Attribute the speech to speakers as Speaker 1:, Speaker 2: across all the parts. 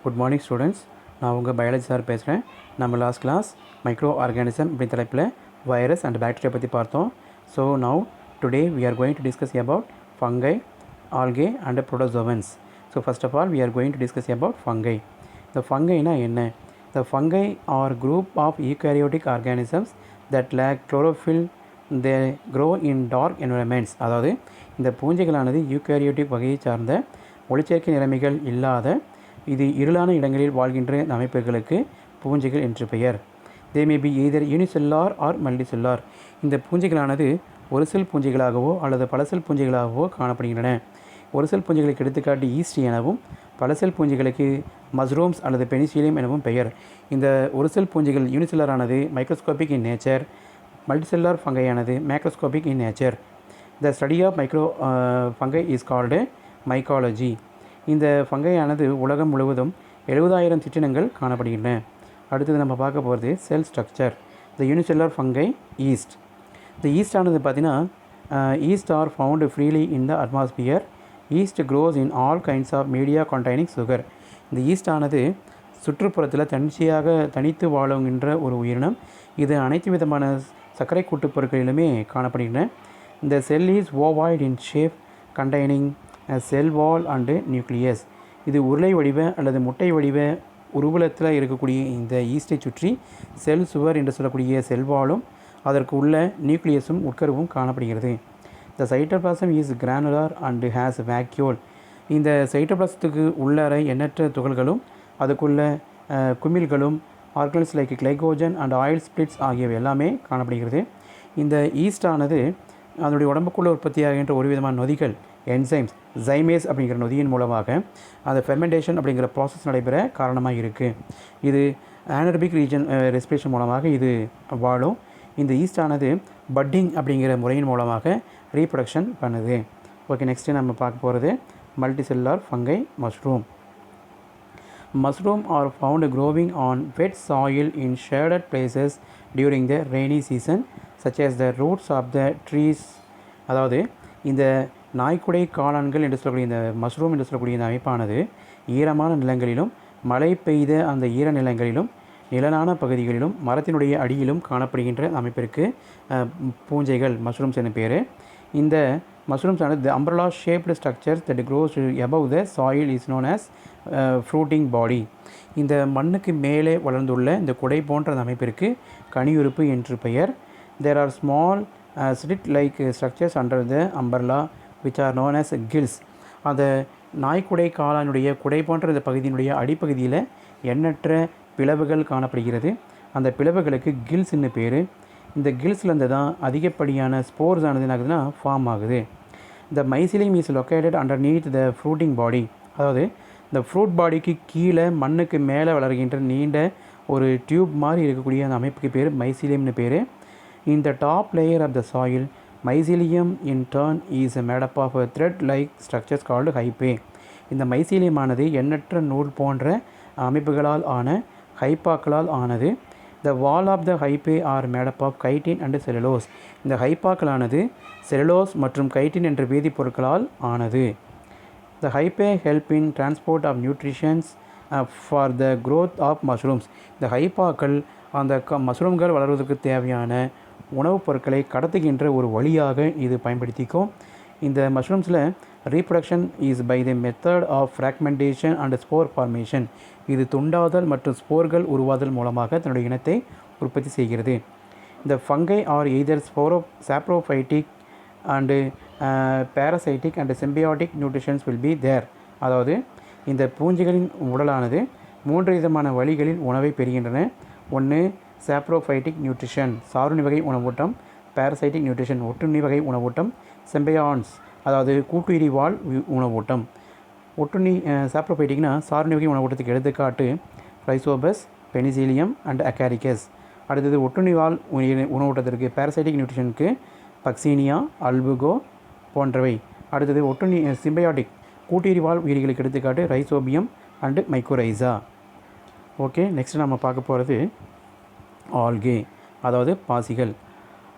Speaker 1: Good morning students. நான் உங்கள் biology sir பேசுகிறேன். நம்ம லாஸ்ட் கிளாஸ் மைக்ரோ ஆர்கானிசம் அப்படி தலைப்பில் வைரஸ் அண்ட் பாக்டீரியா பற்றி பார்த்தோம். So now today we are going to discuss about fungi, algae and protozoans. So first of all we are going to discuss about fungi. இந்த ஃபங்கைனா என்ன? The fungi are group of eukaryotic organisms that lack chlorophyll. They grow in dark environments. அதாவது இந்த பூஞ்சைகளானது eukaryotic வகையை சார்ந்த ஒளிச்சேர்க்கை நிலைமைகள் இல்லாத இது இருளான இடங்களில் வாழ்கின்ற அமைப்புகளுக்கு பூஞ்சைகள் என்று பெயர். They may be either unicellular or multicellular. இந்த பூஞ்சைகளானது ஒரு செல் பூஞ்சைகளாகவோ அல்லது பல செல் பூஞ்சைகளாகவோ காணப்படுகின்றன. ஒரு செல் பூஞ்சைகளுக்கு எடுத்துக்காட்டு ஈஸ்ட் எனவும், பல செல் பூஞ்சைகளுக்கு மஸ்ரூம்ஸ் அல்லது பெனிசிலியம் எனவும் பெயர். இந்த ஒரு செல் பூஞ்சைகள் யூனிசெல்லாரானது மைக்ரோஸ்கோபிக் இன் நேச்சர், மல்டிசெல்லார் ஃபங்கையானது macroscopic in nature. The study of fungi is called mycology. இந்த ஃபங்கையானது உலகம் முழுவதும் 70,000 சிற்றினங்கள் காணப்படுகின்றன. அடுத்தது நம்ம பார்க்க போகிறது cell structure. The unicellular fungi yeast. இந்த ஈஸ்டானது பார்த்திங்கன்னா yeast are found freely in the atmosphere. Yeast grows in all kinds of media containing sugar. இந்த ஈஸ்டானது சுற்றுப்புறத்தில் தனித்து வாழுகின்ற ஒரு உயிரினம். இது அனைத்து விதமான சர்க்கரை கூட்டுப் பொருட்களிலுமே காணப்படுகின்றன. இந்த செல் is ovoid in shape containing sell wall and nucleus. இது உருளை வடிவ அல்லது முட்டை வடிவ உருவலத்தில் இருக்கக்கூடிய இந்த ஈஸ்டை சுற்றி செல் சுவர் என்று சொல்லக்கூடிய செல்வாலும் அதற்கு உள்ள நியூக்ளியஸும் உட்கருவும் காணப்படுகிறது. The cytoplasm is granular and has vacuole. இந்த சைட்டோபிளாசத்துக்கு உள்ளார எண்ணற்ற துகள்களும் அதுக்குள்ள குமிழ்களும் organelles like glycogen and oil splits ஆகியவை எல்லாமே காணப்படுகிறது. இந்த ஈஸ்டானது அதனுடைய உடம்புக்குள்ளே உற்பத்தியாகின்ற ஒரு விதமான நொதிகள் என்சைம்ஸ் ஜைமேஸ் அப்படிங்கிற நொதியின் மூலமாக அந்த ஃபெர்மெண்டேஷன் அப்படிங்கிற ப்ராசஸ் நடைபெற காரணமாக இருக்குது. இது ஆனரபிக் ரீஜன் ரெஸ்பிரேஷன் மூலமாக இது வாழும். இந்த ஈஸ்டானது பட்டிங் அப்படிங்கிற முறையின் மூலமாக ரீப்ரொடக்ஷன் பண்ணுது. ஓகே, நெக்ஸ்ட்டு நம்ம பார்க்க போகிறது multicellular fungi mushroom. Mushroom are found growing on wet soil in shaded places during the rainy season, such as the roots of the trees. அதாவது இந்த நாய்க்குடை காளான்கள் என்று சொல்லக்கூடிய இந்த மஷ்ரூம் என்று சொல்லக்கூடிய இந்த அமைப்பானது ஈரமான நிலங்களிலும் மழை பெய்த அந்த ஈர நிலங்களிலும் நிழலான பகுதிகளிலும் மரத்தினுடைய அடியிலும் காணப்படுகின்ற அமைப்பிற்கு பூஞ்சைகள் மஷ்ரூம்ஸ் என பேர். இந்த mushrooms are the umbrella shaped structures that grows above the soil is known as fruiting body. இந்த மண்ணுக்கு மேலே வளர்ந்துள்ள இந்த குடை போன்ற அமைப்பிற்கு கனியுறுப்பு என்று பெயர். There are small slit like structures under the umbrella which are known as gills. அந்த நாய்க்குடை காளானுடைய குடை போன்ற இந்த பகுதியினுடைய அடிப்பகுதியில் எண்ணற்ற பிளவுகள் காணப்படுகிறது. அந்த பிளவுகளுக்கு கில்ஸ்ன்னு பேர். இந்த கில்ஸ்லேருந்து தான் அதிகப்படியான ஸ்போர்ஸ் ஆனது என்ன ஆகுதுன்னா ஃபார்ம் ஆகுது. இந்த mycelium is located underneath the fruiting பாடி. அதாவது இந்த ஃப்ரூட் பாடிக்கு கீழே மண்ணுக்கு மேலே வளர்கின்ற நீண்ட ஒரு டியூப் மாதிரி இருக்கக்கூடிய அந்த அமைப்புக்கு பேர் மைசிலியம்னு பேர். இந்த top layer of the soil mycelium in turn is made up of thread like structures called hyphae. இந்த மைசிலியமானது எண்ணற்ற நூல் போன்ற அமைப்புகளால் ஆன ஹைப்பாக்களால் ஆனது. The wall of the hyphae are made up of chitin and cellulose. இந்த ஹைப்பாக்களானது செல்லுலோஸ் மற்றும் கைட்டின் என்ற வேதிப்பொருட்களால் ஆனது. The hyphae help in transport of nutrients for the growth of mushrooms. இந்த ஹைப்பாக்கள் அந்த மஷ்ரூம்கள் வளர்வதற்கு தேவையான உணவுப் பொருட்களை கடத்துகின்ற ஒரு வழியாக இது பயன்படுத்திக்கும். இந்த மஷ்ரூம்ஸில் reproduction is by the method of fragmentation and spore formation. இது துண்டாதல் மற்றும் ஸ்போர்கள் உருவாதல் மூலமாக தன்னுடைய இனத்தை உற்பத்தி செய்கிறது. இந்த fungi are either saprophytic and parasitic and symbiotic nutritions will be there. அதாவது இந்த பூஞ்சைகளின் உடலானது 3 விதமான வழிகளில் உணவை பெறுகின்றன. ஒன்று சாப்ரோஃபைட்டிக் நியூட்ரிஷன் சாருணி வகை உணவூட்டம், பேரசைட்டிக் நியூட்ரிஷன் ஒட்டுண்ணி வகை உணவூட்டம், சிம்பியான்ஸ் அதாவது கூட்டுயிரி வாழ் உணவூட்டம். ஒட்டுண்ணி சாப்ரோஃபைட்டிக்னா சாருணி வகை உணவூட்டத்துக்கு எடுத்துக்காட்டு ரைசோபஸ், பெனிசிலியம் அண்ட் அகாரிகஸ். அடுத்தது ஒட்டுண்ணி வாழ் உணவூட்டத்திற்கு பேரசைட்டிக் நியூட்ரிஷனுக்கு பக்சீனியா, அல்புகோ போன்றவை. அடுத்தது ஒட்டுண்ணி சிம்பயாட்டிக் கூட்டுயிரி வாழ் உயிரிகளுக்கு எடுத்துக்காட்டு rhizobium and mycorrhiza. Okay, next நம்ம பார்க்க போகிறது ஆல்கே, அதாவது பாசிகள்.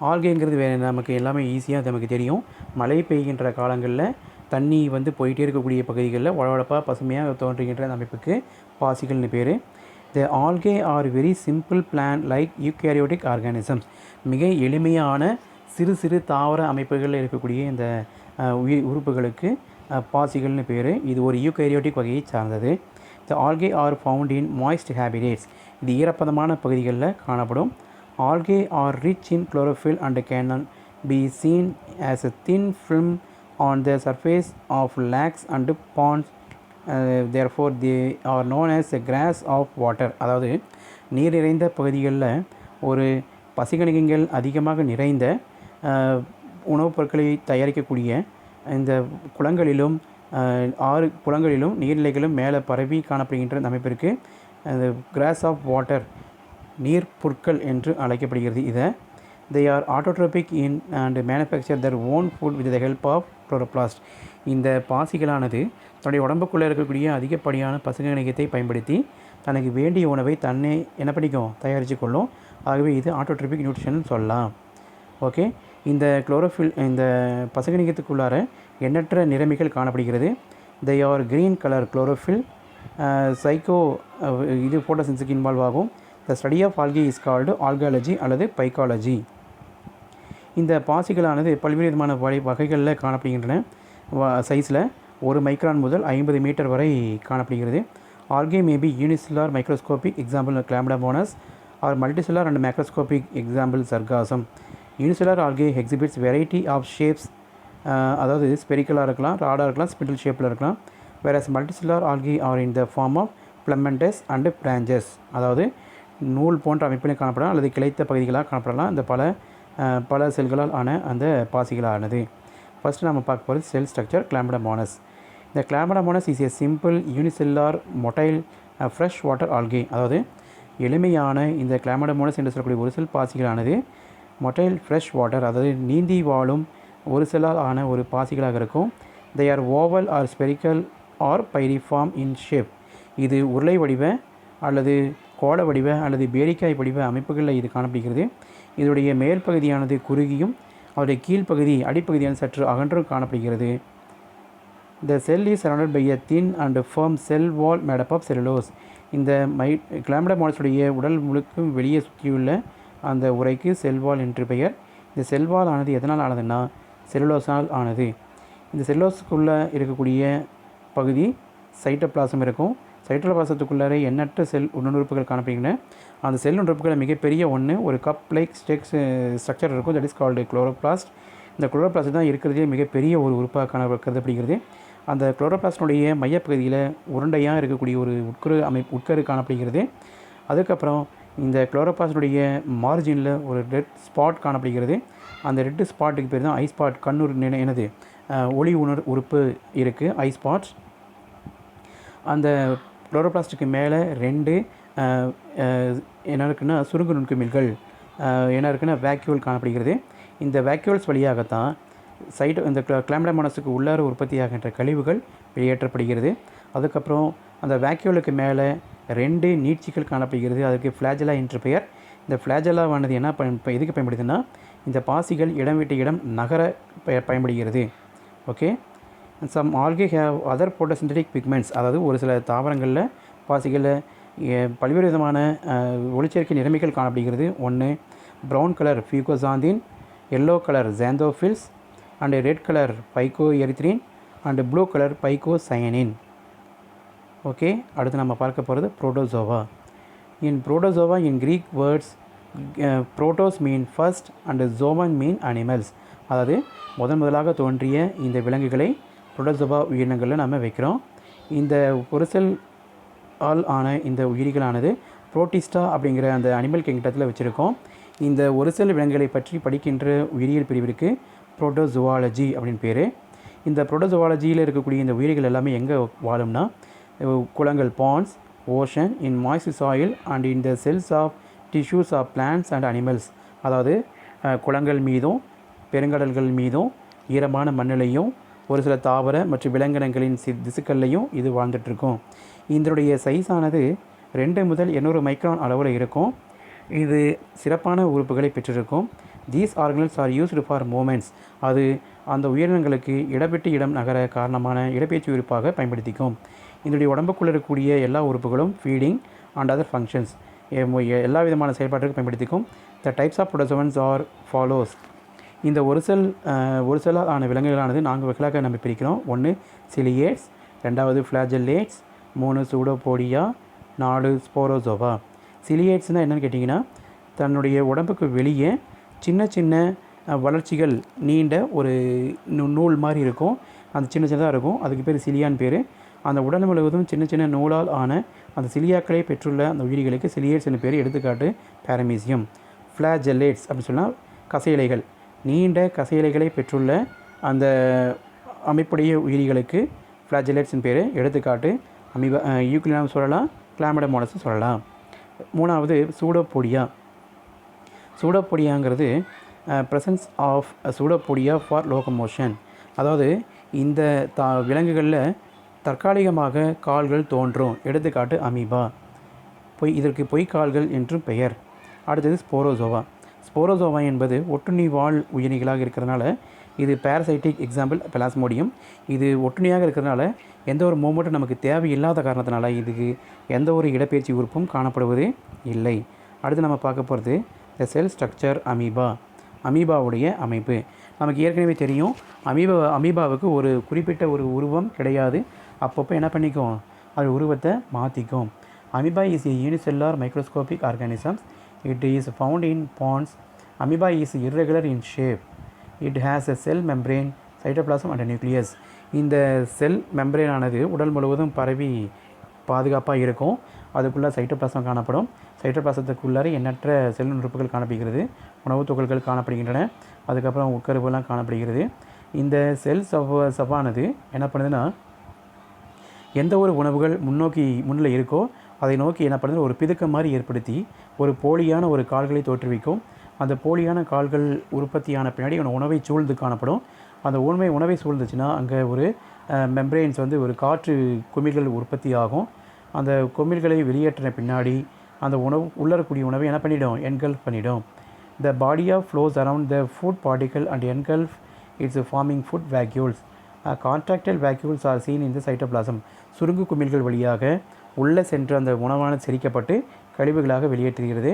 Speaker 1: ஆல்கேங்கிறது வேறு நமக்கு எல்லாமே ஈஸியாக நமக்கு தெரியும். மழை பெய்கின்ற காலங்களில் தண்ணி வந்து போயிட்டே இருக்கக்கூடிய பகுதிகளில் வளவளப்பாக பசுமையாக தோன்றுகின்ற அந்த அமைப்புக்கு பாசிகள்னு பேர். The algae are very simple plant like eukaryotic organisms. மிக எளிமையான சிறு சிறு தாவர அமைப்புகளில் இருக்கக்கூடிய இந்த உறுப்புகளுக்கு பாசிகள்னு பேர். இது ஒரு யூகேரியோட்டிக் வகையை சார்ந்தது. The algae are found in moist habitats. இது ஈரப்பதமான பகுதிகளில் காணப்படும். Algae are rich in chlorophyll and can be seen as a thin film on the surface of lakes and ponds. Therefore they are known as a grass of water. அதாவது நீர் நிறைந்த பகுதிகளில் ஒரு பசிகணிகங்கள் அதிகமாக நிறைந்த உணவுப் பொருட்களை தயாரிக்கக்கூடிய இந்த குளங்களிலும் ஆறு குளங்களிலும் நீர்நிலைகளும் மேலே பரவி காணப்படுகின்ற இந்த அமைப்பிற்கு கிராஸ் ஆஃப் வாட்டர், நீர் புற்கள் என்று அழைக்கப்படுகிறது. இதை they are autotrophic in and manufacture their own food with the help of chloroplast. இந்த பாசிகளானது தன்னுடைய உடம்புக்குள்ளே இருக்கக்கூடிய அதிகப்படியான பசுங்கணிகத்தை பயன்படுத்தி தனக்கு வேண்டிய உணவை தன்னை என்ன பண்ணிக்கும் தயாரித்து கொள்ளும். ஆகவே இது ஆட்டோட்ரோபிக் நியூட்ரிஷன் சொல்லலாம். ஓகே, இந்த குளோரோஃபில் இந்த பசுங்கணிகத்துக்குள்ளார எண்ணற்ற நிறமிகள் காணப்படுகிறது. they are green color chlorophyll. Psycho இது ஃபோட்டோசிந்தசிஸ்க்கு இன்வால்வ் ஆகும். the study of algae is called algology அல்லது பைக்காலஜி. இந்த பாசிகளானது பல்வேறு விதமான வகைகளில் காணப்படுகின்றன. சைஸில் 1 மைக்ரான் முதல் 50 மீட்டர் வரை காணப்படுகிறது. Algae maybe unicellular microscopic, example chlamydomonas, or multicellular and macroscopic, example sargassum. Unicellular algae exhibits variety of shapes, அதாவது ஸ்பெரிக்கலாக இருக்கலாம், ராடாக இருக்கலாம், ஸ்பிண்டில் ஷேப்பில் இருக்கலாம். Whereas multicellular algae are in the form of filamentous and branches, அதாவது நூல் போன்ற அமைப்பில் காணப்படலாம் அல்லது கிளைத்த பகுதிகளாக காணப்படலாம். இந்த பல செல்களால் ஆன அந்த பாசிகளானது. ஃபஸ்ட்டு நம்ம பார்க்க போகிறது செல் ஸ்ட்ரக்சர் கிளாமிடோமோனஸ். இந்த Chlamydomonas is a simple unicellular motile fresh water algae. அதாவது எளிமையான இந்த கிளாமிடோமோனஸ் என்று சொல்லக்கூடிய ஒரு செல் பாசிகளானது மொட்டைல் ஃப்ரெஷ் வாட்டர், அதாவது நீந்தி வாழும் ஒரு செல்லால் ஆன ஒரு பாசிகளாக இருக்கும். they are oval or spherical or pyriform in shape. இது உருளை வடிவ அல்லது கோள வடிவ அல்லது பேரிக்காய் வடிவ அமைப்புகளில் இது காணப்படுகிறது. இதனுடைய மேல் பகுதியானது குறுகியும் அதனுடைய கீழ்ப்பகுதி அடிப்பகுதியானது சற்று அகன்றும் காணப்படுகிறது. The cell is surrounded by a thin and firm cell wall made up of cellulose. இந்த கிளாமிடோமோனஸுடைய உடல் முழுக்கும் வெளியே சுற்றியுள்ள அந்த உரைக்கு செல்வால் என்று பெயர். இந்த செல்வால் ஆனது எதனால் ஆனதுன்னா செல்லுலோஸால் ஆனது. இந்த செல்லுலோஸுக்குள்ளே இருக்கக்கூடிய பகுதி சைட்டோபிளாசம் இருக்கும். சைட்டோபிளாசத்துக்குள்ளார எண்ணற்ற செல் உடனுறுப்புகள் காணப்படுகின்றன. அந்த செல் உடனுறுப்புகள் மிகப்பெரிய ஒரு கப் லைக் ஸ்ட்ரக்சர் இருக்கும். That is called chloroplast. இந்த குளோரோபிளாஸ்ட் தான் இருக்கிறதே மிகப்பெரிய ஒரு உறுப்பாக கருதப்படுகிறது. அந்த குளோரோபிளாஸ்டினுடைய மையப்பகுதியில் உருண்டையாக இருக்கக்கூடிய ஒரு உட்கரு காணப்படுகிறது. அதுக்கப்புறம் இந்த குளோரோபிளாஸ்டினுடைய மார்ஜினில் ஒரு ரெட் ஸ்பாட் காணப்படுகிறது. அந்த ரெட் ஸ்பாட்டுக்கு பேர் தான் ஐ ஸ்பாட். கண்ணூர் எனது ஒளி உறுப்பு இருக்குது, ஐ ஸ்பாட்ஸ். அந்த குளோரோபிளாஸ்டுக்கு மேலே 2 என்ன இருக்குன்னா சுருங்கு நுண்குமிழ்கள் என்ன இருக்குன்னா வேக்யூல் காணப்படுகிறது. இந்த வேக்யூல்ஸ் வழியாகத்தான் இந்த கிளாமிடோமோனஸுக்கு உள்ளார உற்பத்தியாகின்ற கழிவுகள் வெளியேற்றப்படுகிறது. அதுக்கப்புறம் அந்த வேக்யூலுக்கு மேலே 2 நீட்சிகள் காணப்படுகிறது. அதுக்கு ஃப்ளாஜெல்லா என்று பெயர். இந்த ஃப்ளாஜெல்லாவானது என்ன எதுக்கு பயன்படுதுன்னா இந்த பாசிகள் இடம் விட்டு இடம் நகர பயன்படுகிறது. Okay, some algae have other photosynthetic pigments. அதாவது ஒரு சில தாவரங்களில் பாசிகளில் பல்வேறு விதமான ஒளிச்சேர்க்கை நிறமிகள் காணப்படுகிறது. ஒன்று brown colour fucoxanthin, yellow colour xanthophylls and red colour phycoerythrin and blue colour phycocyanin. Okay, அடுத்து நம்ம பார்க்க போகிறது protozoa. In protozoa in Greek words protos mean first and zoon mean animals. அதாவது முதலாக தோன்றிய இந்த விலங்குகளை புரோட்டோசோவா உயிரினங்களில் நம்ம வைக்கிறோம். இந்த ஒரு செல் ஆல் ஆன இந்த உயிரிகளானது புரோட்டிஸ்டா அப்படிங்கிற அந்த அனிமல் கிங்டத்தில் வச்சுருக்கோம். இந்த ஒரு செல் விலங்குகளை பற்றி படிக்கின்ற உயிரியல் பிரிவிற்கு புரோட்டோசுவாலஜி அப்படின்னு பேர். இந்த புரோட்டோசுவாலஜியில் இருக்கக்கூடிய இந்த உயிரிகள் எல்லாமே எங்கே வாழும்னா குளங்கள், ponds, ocean, in moist soil and in the cells of tissues of plants and animals. அதாவது குளங்கள் மீதும் பெருங்கடல்கள் மீதும் ஈரமான மண்ணிலையும் ஒரு சில தாவர மற்றும் விலங்கினங்களின் திசுக்கள்லையும் இது வாழ்ந்துட்டுருக்கும். இதனுடைய சைஸானது 2 முதல் 800 மைக்ரான் அளவில் இருக்கும். இது சிறப்பான உறுப்புகளை பெற்றிருக்கும். These organelles R used for moments. அது அந்த உயிரினங்களுக்கு இடப்பெட்டு இடம் நகர காரணமான இடப்பெயர்ச்சி உறுப்பாக பயன்படுத்திக்கும். இதனுடைய உடம்புக்குள்ளே இருக்கக்கூடிய எல்லா உறுப்புகளும் ஃபீடிங் அண்ட் அதர் ஃபங்க்ஷன்ஸ் எல்லா விதமான செயல்பாட்டுக்கு பயன்படுத்திக்கும். The types of protozoans are follows. இந்த ஒரு செல்லால் ஆன விலங்குகளானது 4 வகைகளாக நம்ம பிரிக்கிறோம். 1 சிலியேட்ஸ், 2 ஃப்ளாஜெல்லேட்ஸ், 3 சூடோபோடியா, 4 ஸ்போரோசோவா. சிலியேட்ஸ்னால் என்னென்னு கேட்டிங்கன்னா, தன்னுடைய உடம்புக்கு வெளியே சின்ன சின்ன வளர்ச்சிகள் நீண்ட ஒரு நூல் மாதிரி இருக்கும். அந்த சின்னதாக இருக்கும். அதுக்கு பேர் சிலியான்னு பேர். அந்த உடல் முழுவதும் சின்ன சின்ன நூலால் ஆன அந்த சிலியாக்களை பெற்றுள்ள அந்த உயிரிகளுக்கு சிலியேட்ஸ் என்று பேர். எடுத்துக்காட்டு பாரமீசியம். ஃப்ளாஜெல்லேட்ஸ் அப்படின்னு சொன்னால் கசையிலைகள், நீண்ட கசையிலைகளை பெற்றுள்ள அந்த அமைப்புடைய உயிரிகளுக்கு ஃப்ளாஜெல்லேட்ஸ்னு பேர். எடுத்துக்காட்டு அமீபா, யூக்ளினம் சொல்லலாம், கிளாமிடமோனஸ் சொல்லலாம். 3வது சூடோபோடியா. சூடோபோடியாங்கிறது presence of pseudopodia for locomotion. அதாவது இந்த விலங்குகளில் தற்காலிகமாக கால்கள் தோன்றும். எடுத்துக்காட்டு அமீபா. இதற்கு பொய்க்கால்கள் என்றும் பெயர். அடுத்தது ஸ்போரோசோவா. ஸ்போரோசோவா என்பது ஒட்டுண்ணி வாழ் உயிரிகளாக இருக்கிறதுனால இது பேரசைட்டிக். Example plasmodium. இது ஒட்டுண்ணியாக இருக்கிறதுனால எந்த ஒரு மூமெண்ட்டும் நமக்கு தேவையில்லாத காரணத்தினால இதுக்கு எந்த ஒரு இடப்பெயர்ச்சி உறுப்பும் காணப்படுவது இல்லை. அடுத்து நம்ம பார்க்க போகிறது த செல் ஸ்ட்ரக்சர் அமீபா. அமீபாவுடைய அமைப்பு நமக்கு ஏற்கனவே தெரியும். அமீபாவுக்கு ஒரு குறிப்பிட்ட ஒரு உருவம் கிடையாது. அப்பப்போ என்ன பண்ணிக்கும், அது உருவத்தை மாற்றிக்கும். Amoeba is a unicellular microscopic organisms. It is found in ponds. Amoeba is irregular in shape. It has a cell membrane, cytoplasm and a nucleus. இந்த செல் மெம்பரேன் ஆனது உடல் முழுவதும் பரவி பாதுகாப்பாக இருக்கும். அதுக்குள்ளே சைட்டோபிளாசம் காணப்படும். சைட்டோபிளாசத்துக்குள்ளார எண்ணற்ற செல் உறுப்புகள் காணப்படுகிறது. உணவுத் துகள்கள் காணப்படுகின்றன. அதுக்கப்புறம் உட்கருவெல்லாம் காணப்படுகிறது. இந்த செல் சவ்வானது என்ன பண்ணுதுன்னா, எந்த ஒரு உணவுகள் முன்னில் இருக்கோ அதை நோக்கி என்ன பண்ணுது, ஒரு பிதுக்கம் மாதிரி ஏற்படுத்தி ஒரு போலியான ஒரு கால்களை தோற்றுவிக்கும். அந்த போலியான கால்கள் உற்பத்தியான பின்னாடி உணவை சூழ்ந்து காணப்படும். அந்த உணவை சூழ்ந்துச்சுன்னா அங்கே ஒரு மெம்பரேன்ஸ் ஒரு காற்று குமிழ்கள் உற்பத்தி ஆகும். அந்த குமிழ்களை வெளியேற்றின பின்னாடி அந்த உள்ளே இருக்கக்கூடிய உணவை என்ன பண்ணிடும், என்கல்ஃப் பண்ணிடும். The body of flows around the food particle and engulf its forming food vacuoles. Contractile vacuoles are seen in the cytoplasm. சுருங்கு குமிழ்கள் வழியாக உள்ளே சென்று அந்த உணவானது செரிக்கப்பட்டு கழிவுகளாக வெளியேற்றுகிறது.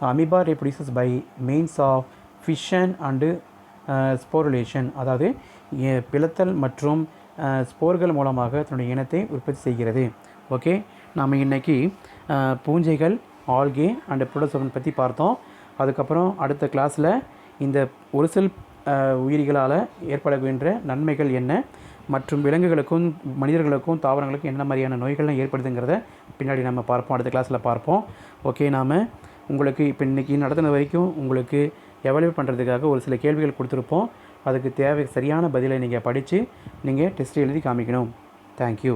Speaker 1: Amoeba reproduces by means of fission and sporulation. அதாவது பிளத்தல் மற்றும் ஸ்போர்கள் மூலமாக தன்னுடைய இனத்தை உற்பத்தி செய்கிறது. ஓகே, நாம் இன்றைக்கி பூஞ்சைகள், ஆல்கே அண்டு புரோட்டோசோவன் பற்றி பார்த்தோம். அதுக்கப்புறம் அடுத்த கிளாஸில் இந்த ஒரு செல் உயிரிகளால் ஏற்படுகின்ற நன்மைகள் என்ன, மற்றும் விலங்குகளுக்கும் மனிதர்களுக்கும் தாவரங்களுக்கும் என்ன மாதிரியான நோய்கள்லாம் ஏற்படுதுங்கிறத பின்னாடி நம்ம பார்ப்போம், அடுத்த கிளாஸில் பார்ப்போம். ஓகே, நாம் உங்களுக்கு இப்போ இன்றைக்கி நடத்தின வரைக்கும் உங்களுக்கு எவாலுவேட் பண்ணுறதுக்காக ஒரு சில கேள்விகள் கொடுத்துருப்போம். அதுக்கு சரியான பதிலை நீங்கள் படித்து நீங்கள் டெஸ்ட் எழுதி காமிக்கணும். தேங்க்யூ.